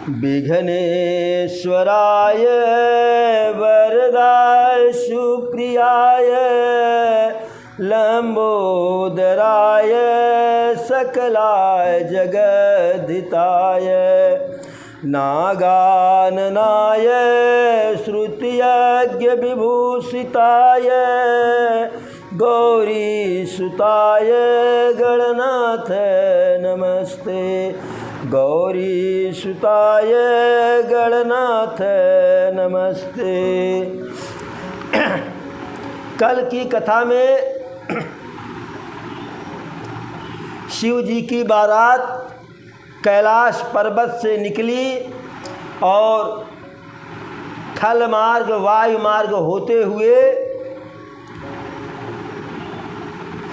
विघ्नेश्वराय वरदाय सुप्रियाय लंबोदराय सकलाय जगद्धिताय नागाननाय श्रुतियज्ञ विभूषिताय गौरीसुताय गणनाथ नमस्ते। गौरीसुताय गणनाथ नमस्ते। कल की कथा में शिव जी की बारात कैलाश पर्वत से निकली और थल मार्ग वायु मार्ग होते हुए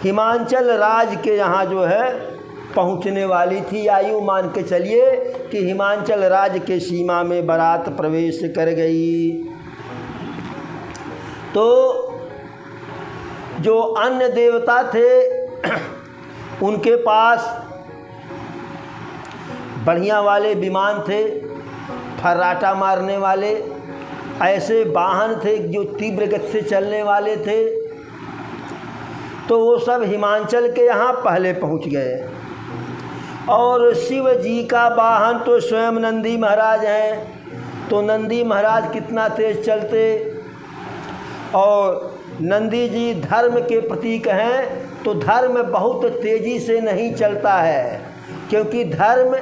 हिमांचल राज के यहाँ जो है पहुँचने वाली थी। आयु मान के चलिए कि हिमांचल राज के सीमा में बारात प्रवेश कर गई। तो जो अन्य देवता थे उनके पास बढ़िया वाले विमान थे, फर्राटा मारने वाले ऐसे वाहन थे जो तीव्र गति से चलने वाले थे। तो वो सब हिमांचल के यहाँ पहले पहुँच गए और शिव जी का वाहन तो स्वयं नंदी महाराज हैं। तो नंदी महाराज कितना तेज चलते, और नंदी जी धर्म के प्रतीक हैं। तो धर्म बहुत तेज़ी से नहीं चलता है, क्योंकि धर्म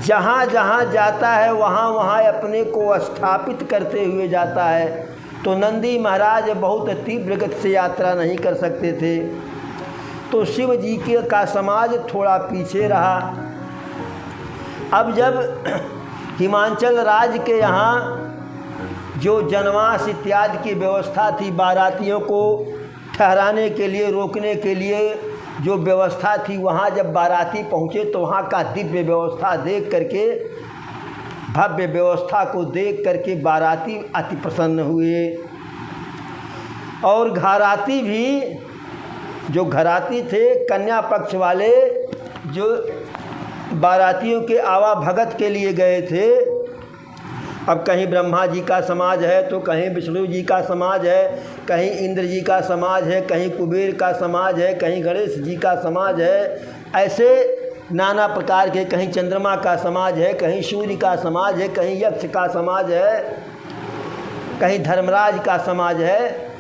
जहाँ जहाँ जाता है वहाँ वहाँ अपने को स्थापित करते हुए जाता है। तो नंदी महाराज बहुत तीव्र गति से यात्रा नहीं कर सकते थे। तो शिव जी के का समाज थोड़ा पीछे रहा। अब जब हिमांचल राज के यहाँ जो जनवास इत्यादि की व्यवस्था थी, बारातियों को ठहराने के लिए रोकने के लिए जो व्यवस्था थी, वहाँ जब बाराती पहुँचे तो वहाँ का दिव्य व्यवस्था देख करके, भव्य व्यवस्था को देख करके बाराती अति प्रसन्न हुए। और घराती भी, जो घराती थे कन्या पक्ष वाले, जो बारातियों के आवाभगत के लिए गए थे, अब कहीं ब्रह्मा जी का समाज है तो कहीं विष्णु जी का समाज है, कहीं इंद्र जी का समाज है, कहीं कुबेर का समाज है, कहीं गणेश जी का समाज है, ऐसे नाना प्रकार के, कहीं चंद्रमा का समाज है, कहीं सूर्य का समाज है, कहीं यक्ष का समाज है, कहीं धर्मराज का समाज है।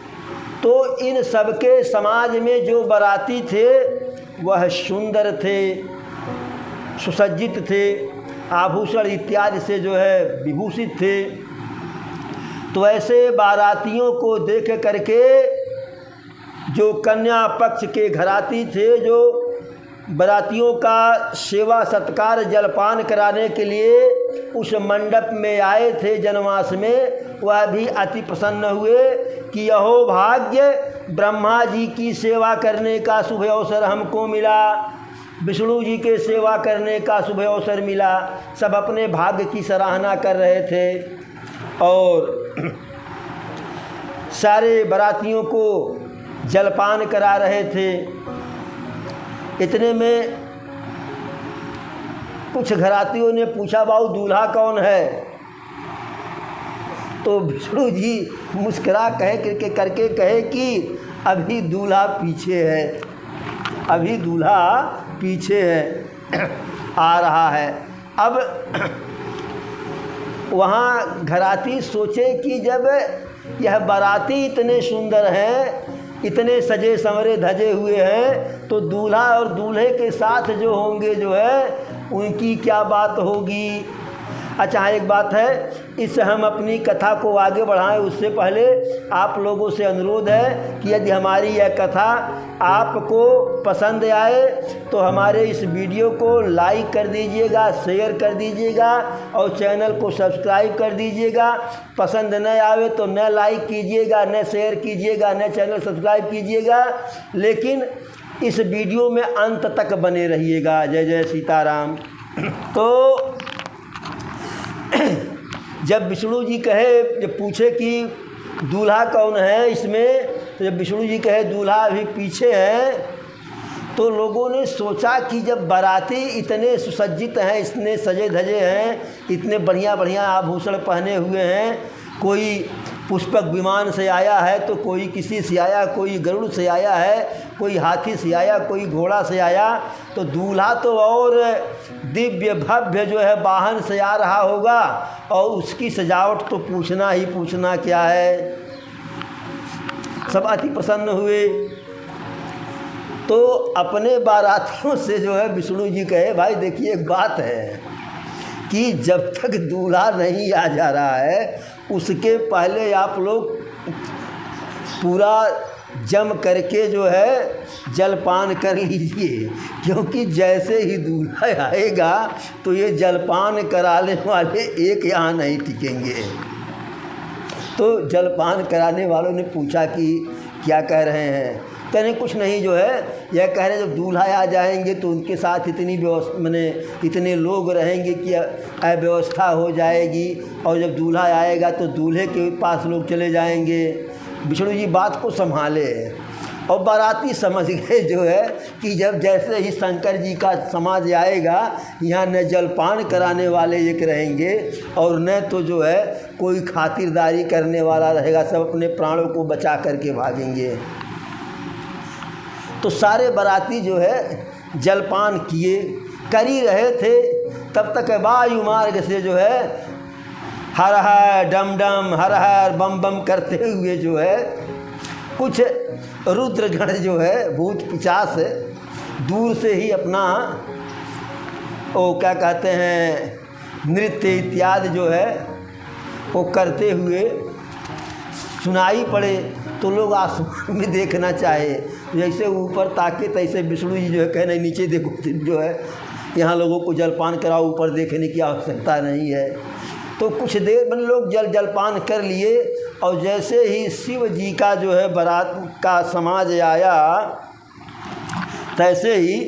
तो इन सबके समाज में जो बाराती थे वह सुंदर थे, सुसज्जित थे, आभूषण इत्यादि से जो है विभूषित थे। तो ऐसे बारातियों को देख करके जो कन्या पक्ष के घराती थे, जो बारातियों का सेवा सत्कार जलपान कराने के लिए उस मंडप में आए थे जनवास में, वह भी अति प्रसन्न हुए कि यहो भाग्य, ब्रह्मा जी की सेवा करने का शुभ अवसर हमको मिला, विष्णु जी के सेवा करने का शुभ अवसर मिला। सब अपने भाग्य की सराहना कर रहे थे और सारे बारातियों को जलपान करा रहे थे। इतने में कुछ घरातियों ने पूछा, बाबू दूल्हा कौन है? तो विष्णु जी मुस्कुरा करके कहे कि अभी दूल्हा पीछे है, अभी दूल्हा पीछे है, आ रहा है। अब वहाँ घराती सोचे कि जब यह बाराती इतने सुंदर हैं, इतने सजे संवरे धजे हुए हैं, तो दूल्हा और दूल्हे के साथ जो होंगे जो है उनकी क्या बात होगी। अच्छा, एक बात है, इससे हम अपनी कथा को आगे बढ़ाएं उससे पहले आप लोगों से अनुरोध है कि यदि हमारी यह कथा आपको पसंद आए तो हमारे इस वीडियो को लाइक कर दीजिएगा, शेयर कर दीजिएगा और चैनल को सब्सक्राइब कर दीजिएगा। पसंद न आवे तो न लाइक कीजिएगा, न शेयर कीजिएगा, न चैनल सब्सक्राइब कीजिएगा, लेकिन इस वीडियो में अंत तक बने रहिएगा। जय जय सीताराम। तो जब विष्णु जी कहे, जब पूछे कि दूल्हा कौन है इसमें, तो जब विष्णु जी कहे दूल्हा अभी पीछे है, तो लोगों ने सोचा कि जब बाराती इतने सुसज्जित हैं, इतने सजे धजे हैं, इतने बढ़िया बढ़िया आभूषण पहने हुए हैं, कोई पुष्पक विमान से आया है तो कोई किसी से आया, कोई गरुड़ से आया है, कोई हाथी से आया, कोई घोड़ा से आया, तो दूल्हा तो और दिव्य भव्य जो है वाहन से आ रहा होगा, और उसकी सजावट तो पूछना ही पूछना क्या है। सब अति प्रसन्न हुए। तो अपने बारातियों से जो है विष्णु जी कहे, भाई देखिए एक बात है कि जब तक दूल्हा नहीं आ जा रहा है उसके पहले आप लोग पूरा जम करके जो है जलपान कर लीजिए, क्योंकि जैसे ही दूल्हा आएगा तो ये जलपान कराने वाले एक यहाँ नहीं टिकेंगे। तो जलपान कराने वालों ने पूछा कि क्या कह रहे हैं? कहने कुछ नहीं, जो है यह कह रहे जब दूल्हा आ जाएंगे तो उनके साथ इतनी व्यवस्था, माने इतने लोग रहेंगे कि अव्यवस्था हो जाएगी, और जब दूल्हा आएगा तो दूल्हे के पास लोग चले जाएंगे। विष्णु जी बात को संभाले, और बाराती समझ गए जो है कि जब जैसे ही शंकर जी का समाज आएगा यहाँ न जलपान कराने वाले एक रहेंगे और न तो जो है कोई खातिरदारी करने वाला रहेगा, सब अपने प्राणों को बचा करके भागेंगे। तो सारे बाराती जो है जलपान किए, कर ही रहे थे, तब तक वायु मार्ग से जो है हर हर डम डम हर हर बम बम करते हुए जो है कुछ रुद्रगण जो है भूत पिशाच दूर से ही अपना वो क्या कहते हैं नृत्य इत्यादि जो है वो करते हुए सुनाई पड़े। तो लोग आसमान में देखना चाहे, जैसे ऊपर ताके तैसे विष्णु जी जो है कहने नीचे देखो, जो है यहाँ लोगों को जलपान कराओ, ऊपर देखने की आवश्यकता नहीं है। तो कुछ देर में लोग जलपान कर लिए, और जैसे ही शिव जी का जो है बारात का समाज आया तैसे ही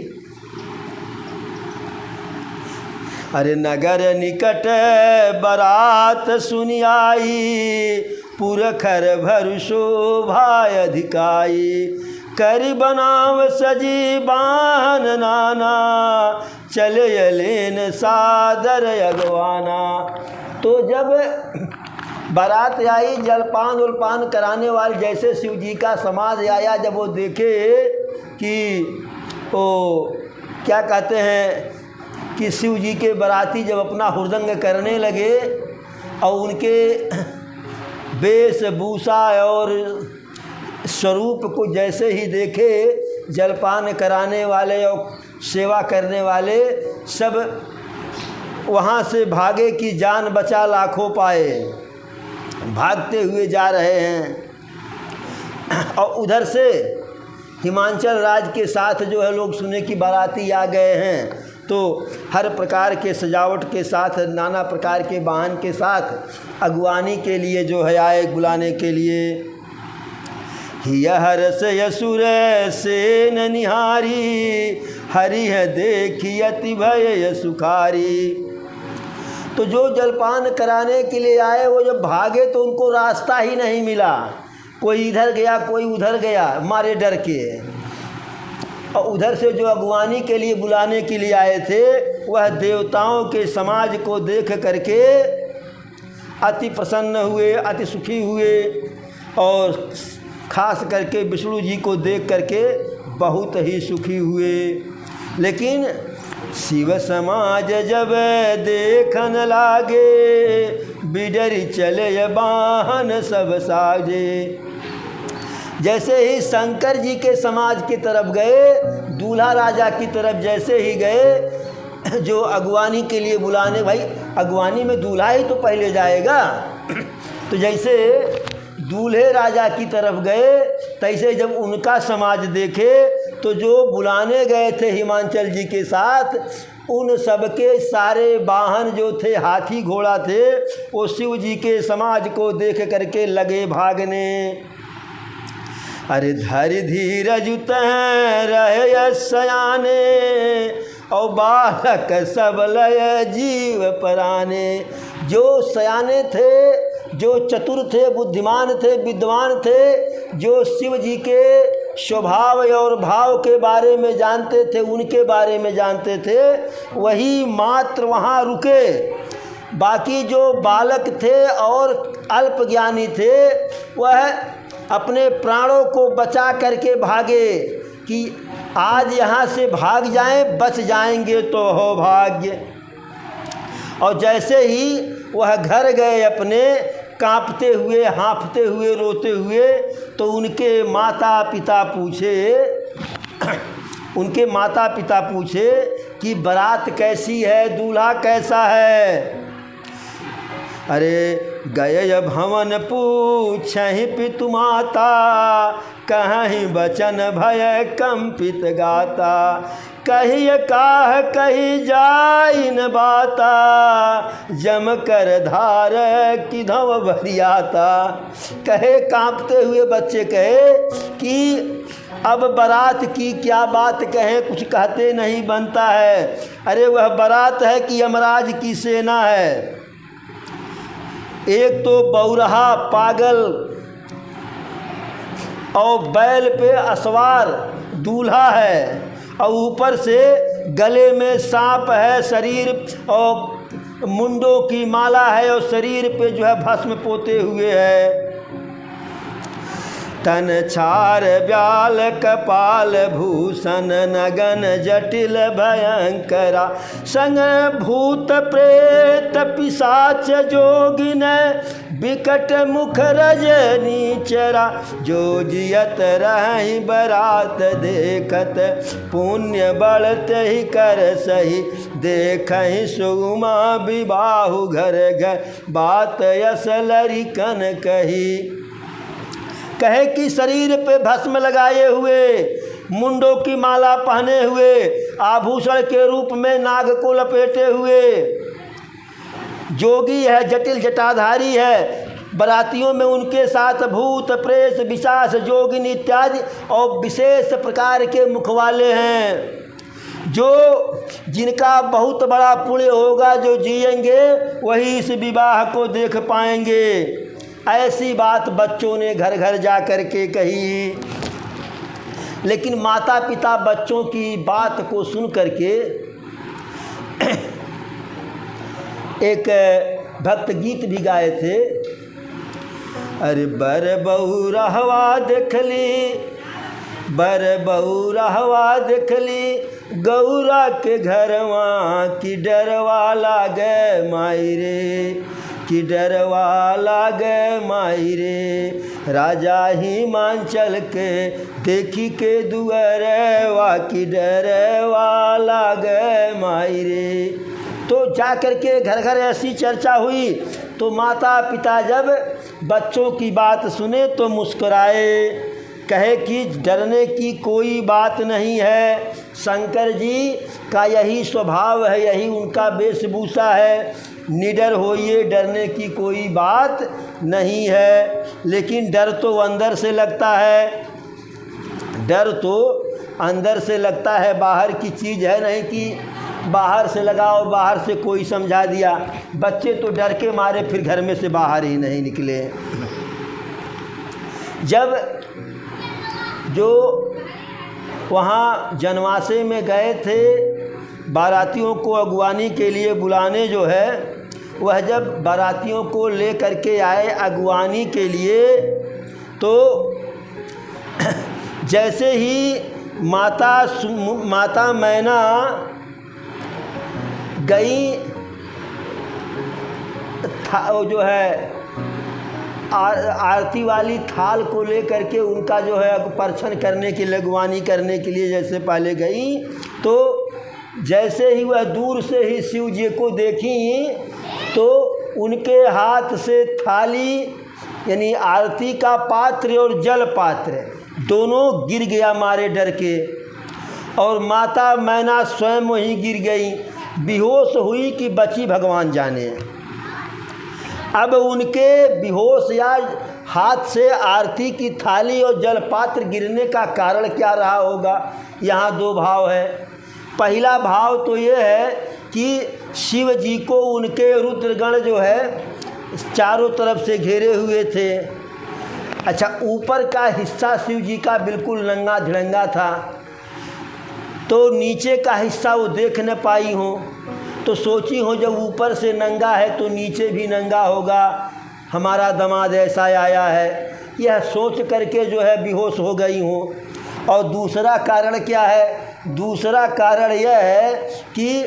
अरे नगर निकट बारात सुनी आई, पुरखर भर शोभा अधिकाई, करि बनाव सजी बाहन नाना, चले लेन सादर अगवाना। तो जब बारात आई, जलपान उलपान कराने वाले जैसे शिव जी का समाज आया, जब वो देखे कि वो क्या कहते हैं कि शिव जी के बाराती जब अपना हुरदंग करने लगे और उनके वेशभूषा और स्वरूप को जैसे ही देखे, जलपान कराने वाले और सेवा करने वाले सब वहाँ से भागे कि जान बचा लाखों पाए, भागते हुए जा रहे हैं। और उधर से हिमाचल राज्य के साथ जो है लोग सुने कि बाराती आ गए हैं, तो हर प्रकार के सजावट के साथ, नाना प्रकार के वाहन के साथ अगवानी के लिए जो है आए बुलाने के लिए। हिय हरस यसुर सेन निहारी, हरिह देखी अति भय सुखारी। तो जो जलपान कराने के लिए आए वो जब भागे तो उनको रास्ता ही नहीं मिला, कोई इधर गया कोई उधर गया मारे डर के। और उधर से जो अगवानी के लिए बुलाने के लिए आए थे वह देवताओं के समाज को देख करके अति प्रसन्न हुए, अति सुखी हुए, और खास करके विष्णु जी को देख करके बहुत ही सुखी हुए। लेकिन शिव समाज जब देखन लागे, बिडरी चले बाहन सब साजे। जैसे ही शंकर जी के समाज की तरफ गए, दूल्हा राजा की तरफ जैसे ही गए, जो अगवानी के लिए बुलाने, भाई अगवानी में दूल्हा ही तो पहले जाएगा, तो जैसे दूल्हे राजा की तरफ गए तैसे जब उनका समाज देखे तो जो बुलाने गए थे हिमाचल जी के साथ, उन सबके सारे वाहन जो थे, हाथी घोड़ा थे, वो शिव जी के समाज को देख करके लगे भागने। अरे धरि धीरज रहे सयाने, और बालक सब लय जीव पराने। जो सयाने थे, जो चतुर थे, बुद्धिमान थे, विद्वान थे, जो शिव जी के स्वभाव और भाव के बारे में जानते थे, उनके बारे में जानते थे, वही मात्र वहाँ रुके। बाकी जो बालक थे और अल्पज्ञानी थे वह अपने प्राणों को बचा करके भागे कि आज यहाँ से भाग जाएं, बच जाएंगे तो हो भाग्य। और जैसे ही वह घर गए अपने, कांपते हुए, हाँफते हुए, रोते हुए, तो उनके माता पिता पूछे कि बारात कैसी है, दूल्हा कैसा है। अरे गए भवन पूछहि पितु माता, कहीं बचन भय कंपित गाता। कहिए काह कही जाई न बाता, जम कर धार किधव भरियाता। कहे कांपते हुए बच्चे कहे कि अब बारात की क्या बात कहें, कुछ कहते नहीं बनता है। अरे वह बारात है कि यमराज की सेना है। एक तो बौरहा पागल और बैल पे असवार दूल्हा है, और ऊपर से गले में सांप है, शरीर और मुंडों की माला है, और शरीर पे जो है भस्म पोते हुए है। तन छार ब्याल कपाल भूषण नगन जटिल भयंकरा। संग भूत प्रेत पिशाच जोगिन विकट मुख रजनीचरा। जो जियत रहि बरात देखत, पुण्य बढ़त ही कर सही। देखहि सुमा विबाहु घर घर, बात यस लरिकन कही। कहे कि शरीर पे भस्म लगाए हुए, मुंडों की माला पहने हुए, आभूषण के रूप में नाग को लपेटे हुए जोगी है, जटिल जटाधारी है। बरातियों में उनके साथ भूत प्रेत पिशाच जोगिन इत्यादि और विशेष प्रकार के मुख वाले हैं। जो जिनका बहुत बड़ा पुण्य होगा, जो जिएंगे वही इस विवाह को देख पाएंगे। ऐसी बात बच्चों ने घर घर जा कर के कही। लेकिन माता पिता बच्चों की बात को सुन करके एक भक्त गीत भी गाए थे। अरे बर बहू रहवा देखली, बर बहू रहवा देखली, गौरा के घरवा की डरवा लागे माई रे, कि डरवा लागे माई रे। राजा हिमांचल के देखी के दुअरवा, की डरवा लागे माई रे। तो जा कर के घर घर ऐसी चर्चा हुई। तो माता पिता जब बच्चों की बात सुने तो मुस्कुराए, कहे कि डरने की कोई बात नहीं है। शंकर जी का यही स्वभाव है, यही उनका वेशभूषा है। निडर होइए, डरने की कोई बात नहीं है। लेकिन डर तो अंदर से लगता है, डर तो अंदर से लगता है, बाहर की चीज़ है नहीं कि बाहर से लगाओ, बाहर से कोई समझा दिया। बच्चे तो डर के मारे फिर घर में से बाहर ही नहीं निकले। जब जो वहाँ जनवासे में गए थे बारातियों को अगवानी के लिए बुलाने, जो है वह जब बारातियों को ले करके आए अगवानी के लिए, तो जैसे ही माता मैना गई, जो है आरती वाली थाल को ले करके उनका जो है परछन करने के लिए, अगवानी करने के लिए जैसे पहले गई, तो जैसे ही वह दूर से ही शिव जी को देखी तो उनके हाथ से थाली यानी आरती का पात्र और जल पात्र दोनों गिर गया मारे डर के, और माता मैना स्वयं वहीं गिर गई, बेहोश हुई कि बची भगवान जाने। अब उनके बेहोश या हाथ से आरती की थाली और जल पात्र गिरने का कारण क्या रहा होगा? यहाँ दो भाव है। पहला भाव तो ये है कि शिव जी को उनके रुद्रगण जो है चारों तरफ से घेरे हुए थे, अच्छा, ऊपर का हिस्सा शिव जी का बिल्कुल नंगा धड़ंगा था, तो नीचे का हिस्सा वो देख न पाई हो, तो सोची हो जब ऊपर से नंगा है तो नीचे भी नंगा होगा, हमारा दामाद ऐसा आया है, यह सोच करके जो है बेहोश हो गई हूँ। और दूसरा कारण क्या है? दूसरा कारण यह है कि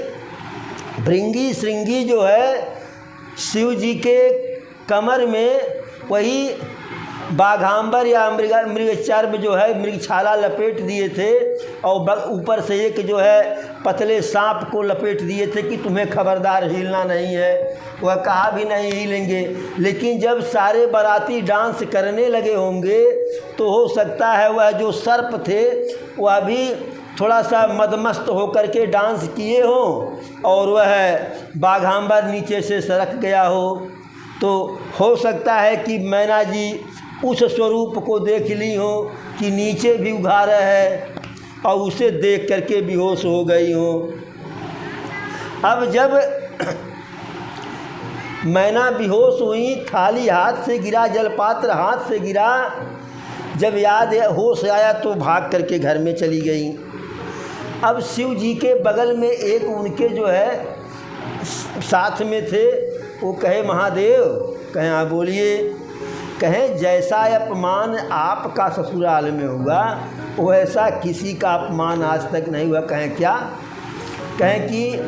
भृंगी श्रृंगी जो है शिव जी के कमर में वही बाघांबर या मृगचर्म जो है मृगछाला लपेट दिए थे, और ऊपर से एक जो है पतले सांप को लपेट दिए थे कि तुम्हें खबरदार हिलना नहीं है। वह कहा भी नहीं हिलेंगे, लेकिन जब सारे बाराती डांस करने लगे होंगे तो हो सकता है वह जो सर्प थे वह भी थोड़ा सा मदमस्त होकर के डांस किए हों और वह बाघांबर नीचे से सरक गया हो। तो हो सकता है कि मैना जी उस स्वरूप को देख ली हो कि नीचे भी उघार है और उसे देख करके बेहोश हो गई हो। अब जब मैना बेहोश हुई, थाली हाथ से गिरा, जलपात्र हाथ से गिरा, जब याद होश आया तो भाग करके घर में चली गई। अब शिव जी के बगल में एक उनके जो है साथ में थे, वो कहे महादेव, कहें हाँ बोलिए, कहें जैसा अपमान आपका ससुराल में हुआ वैसा किसी का अपमान आज तक नहीं हुआ। कहें क्या? कहें कि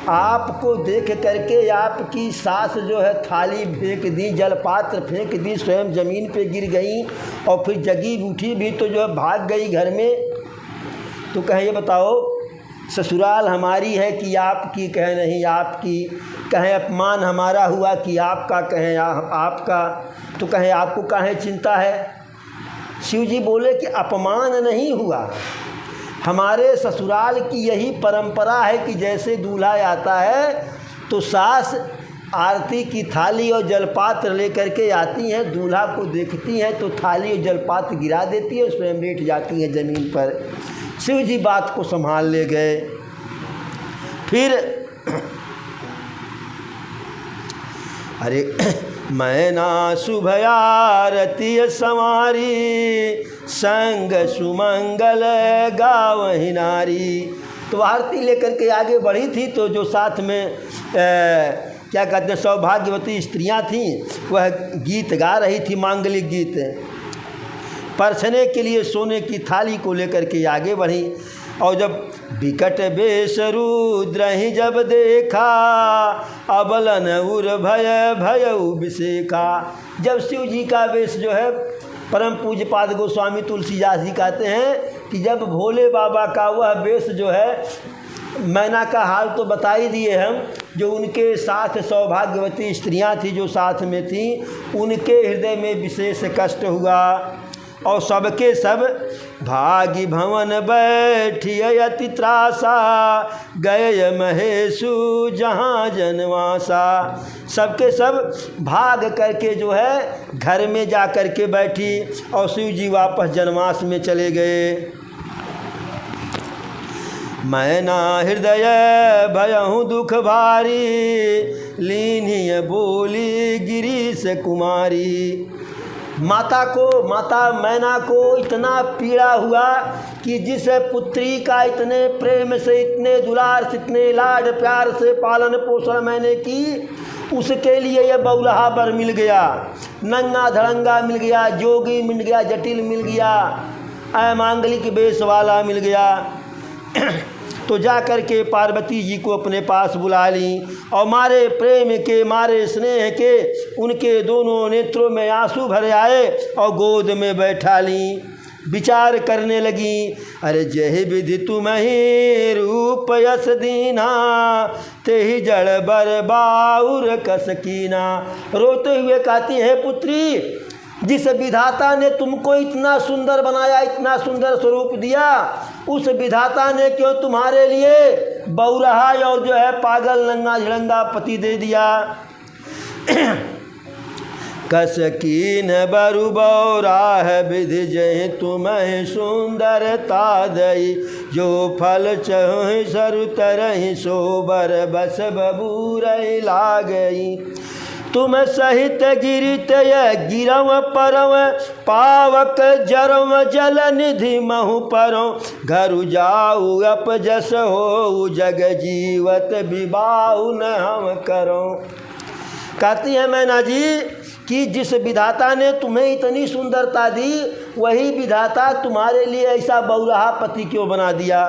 आपको देख करके आपकी सास जो है थाली फेंक दी, जलपात्र फेंक दी, स्वयं ज़मीन पे गिर गई और फिर जगी उठी भी तो जो है भाग गई घर में। तो कहें ये बताओ ससुराल हमारी है कि आपकी? कहें नहीं आपकी। कहें अपमान हमारा हुआ कि आपका? कहें आपका। तो कहें आपको काहे चिंता है? शिव जी बोले कि अपमान नहीं हुआ, हमारे ससुराल की यही परंपरा है कि जैसे दूल्हा आता है तो सास आरती की थाली और जलपात्र लेकर के आती हैं, दूल्हा को देखती हैं तो थाली और जलपात्र गिरा देती है, स्वयं लेट जाती हैं ज़मीन पर। शिव जी बात को संभाल ले गए। फिर अरे मैना शुभयारती संवारी, संग सुमंगल गावहि नारी। तो आरती लेकर के आगे बढ़ी थी, तो जो साथ में क्या कहते हैं सौभाग्यवती स्त्रियां थीं, वह गीत गा रही थी, मांगलिक गीत। परछने के लिए सोने की थाली को लेकर के आगे बढ़ी। और जब विकट बेश रुद्र ही जब देखा, अबलन उर भय भयउ विषेखा। जब शिव जी का वेश जो है, परम पूज्य पाद गोस्वामी तुलसीदास जी कहते हैं कि जब भोले बाबा का वह वेश जो है, मैना का हाल तो बता ही दिए हम, जो उनके साथ सौभाग्यवती स्त्रियां थी जो साथ में थीं, उनके हृदय में विशेष कष्ट हुआ। और सबके सब भागी भवन बैठी अति त्रासा, गए महेशु जहाँ जनवासा। सबके सब भाग करके जो है घर में जा कर के बैठी और शिव जी वापस जनवास में चले गए। मैना हृदय भयहु दुख भारी, लीनिय बोली गिरीश कुमारी। माता मैना को इतना पीड़ा हुआ कि जिस पुत्री का इतने प्रेम से, इतने दुलार से, इतने लाड प्यार से पालन पोषण मैंने की, उसके लिए यह बौलहा बर मिल गया, नंगा धड़ंगा मिल गया, जोगी मिल गया, जटिल मिल गया, अमांगलिक बेस वाला मिल गया। तो जा कर के पार्वती जी को अपने पास बुला ली और मारे प्रेम के, मारे स्नेह के, उनके दोनों नेत्रों में आंसू भरे आए और गोद में बैठा ली। विचार करने लगी, अरे जय विधि तुम्हें रूप यस दीना, तेहि जड़ बर बाउर कसकीना। रोते हुए कहती है, पुत्री, जिस विधाता ने तुमको इतना सुंदर बनाया, इतना सुंदर स्वरूप दिया, उस विधाता ने क्यों तुम्हारे लिए बौरहा और जो है पागल नंगा झड़ंगा पति दे दिया। कसकीन बरु बौराह विधि जय तुम्हें सुंदरता दई, जो फल चह सरु तरहि सोबर बस बबूर लागई। तुम सहित गिरित गिरव परव पावक जरव जल निधि महु परो घर जाऊ अपजस हो जग जीवत विबाहु न हम करो। कहती है मैना जी कि जिस विधाता ने तुम्हें इतनी सुंदरता दी वही विधाता तुम्हारे लिए ऐसा बौराहा पति क्यों बना दिया।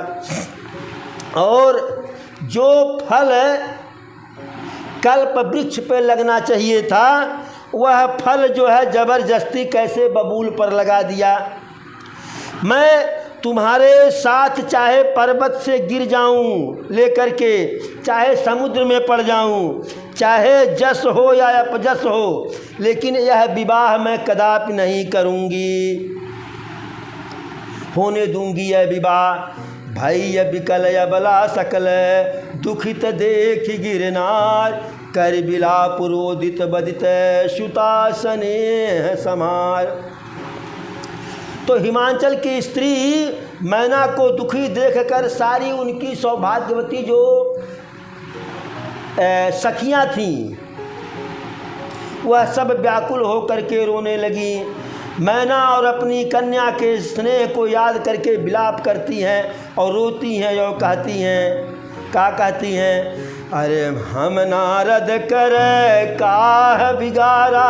और जो फल कल्प वृक्ष पे लगना चाहिए था वह फल जो है ज़बरदस्ती कैसे बबूल पर लगा दिया। मैं तुम्हारे साथ चाहे पर्वत से गिर जाऊं लेकर के, चाहे समुद्र में पड़ जाऊं, चाहे जस हो या अपजस हो, लेकिन यह विवाह मैं कदापि नहीं करूंगी, होने दूंगी यह विवाह। भय विकल अबला सकल दुखित देख गिरनार कर बिलाप रोदित बदित सुता स्नेह समार। तो हिमांचल की स्त्री मैना को दुखी देखकर सारी उनकी सौभाग्यवती जो सखियां थीं वह सब व्याकुल होकर के रोने लगी। मैना और अपनी कन्या के स्नेह को याद करके विलाप करती हैं और रोती हैं और कहती हैं, क्या कहती हैं, अरे हम नारद कर काह बिगारा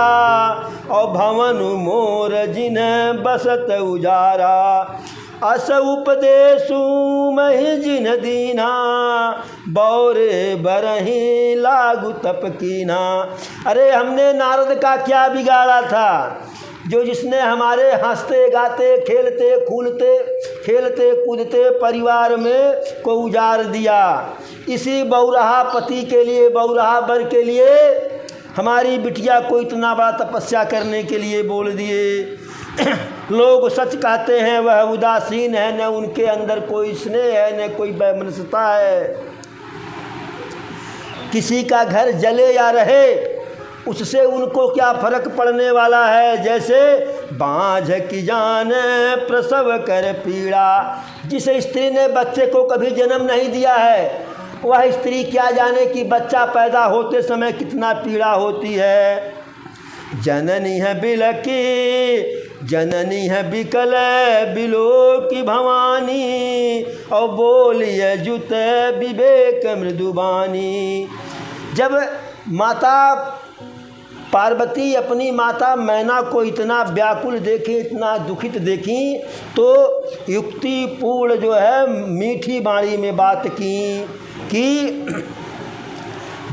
और भवन मोर जिन बसत उजारा अस उपदेशु महि जिन दीना बौरे बरही लागू तप कीना। अरे हमने नारद का क्या बिगाड़ा था जो जिसने हमारे हंसते गाते खेलते कूदते परिवार में को उजाड़ दिया। इसी बौराहा पति के लिए, बौराहा वर के लिए हमारी बिटिया को इतना बड़ा तपस्या करने के लिए बोल दिए। लोग सच कहते हैं वह उदासीन है, न उनके अंदर कोई स्नेह है न कोई वैमनस्यता है। किसी का घर जले या रहे उससे उनको क्या फर्क पड़ने वाला है। जैसे बाँझ की जान प्रसव कर पीड़ा, जिस स्त्री ने बच्चे को कभी जन्म नहीं दिया है वह स्त्री क्या जाने कि बच्चा पैदा होते समय कितना पीड़ा होती है। जननी है बिलकी जननी है बिकल बिलो की भवानी और बोलिए जुत विवेक मृदुबानी। जब माता पार्वती अपनी माता मैना को इतना व्याकुल देखी, इतना दुखित देखी, तो युक्तिपूर्ण जो है मीठी बाणी में बात की कि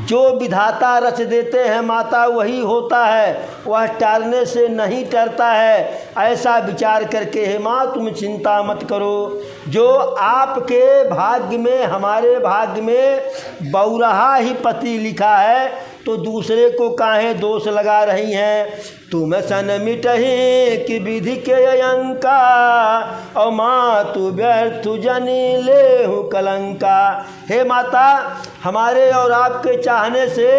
जो विधाता रच देते हैं माता वही होता है, वह टालने से नहीं टरता है। ऐसा विचार करके हे माँ तुम चिंता मत करो। जो आपके भाग्य में, हमारे भाग्य में बौराहा ही पति लिखा है तो दूसरे को काहे दोष लगा रही हैं। तुम सन मिटही कि विधि के अंका और माँ तू व्यर्थ जनी ले हूँ कलंका। हे माता, हमारे और आपके चाहने से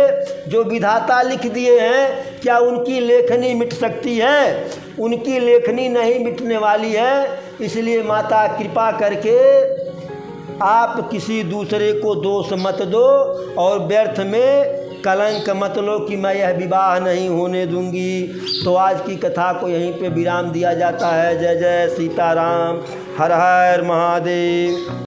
जो विधाता लिख दिए हैं क्या उनकी लेखनी मिट सकती है? उनकी लेखनी नहीं मिटने वाली है। इसलिए माता कृपा करके आप किसी दूसरे को दोष मत दो और व्यर्थ में कलंक मत लो कि मैं यह विवाह नहीं होने दूंगी। तो आज की कथा को यहीं पे विराम दिया जाता है। जय जय सीताराम, हर हर महादेव।